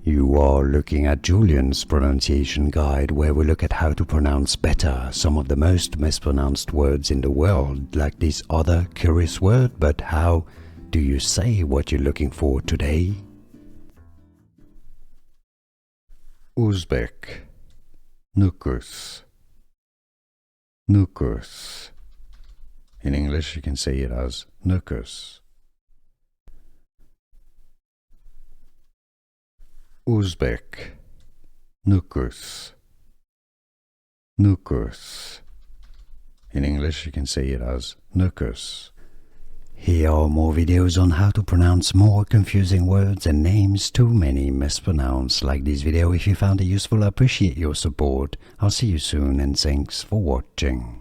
You are looking at Julian's pronunciation guide, where we look at how to pronounce better some of the most mispronounced words in the world, like this other curious word. But how do you say what you're looking for today? Uzbek, Nukus, Nukus. In English you can say it as Nukus. Uzbek, Nukus, Nukus. In English you can say it as Nukus. Here are more videos on how to pronounce more confusing words and names too many mispronounced. Like this video if you found it useful. I appreciate your support. I'll see you soon and thanks for watching.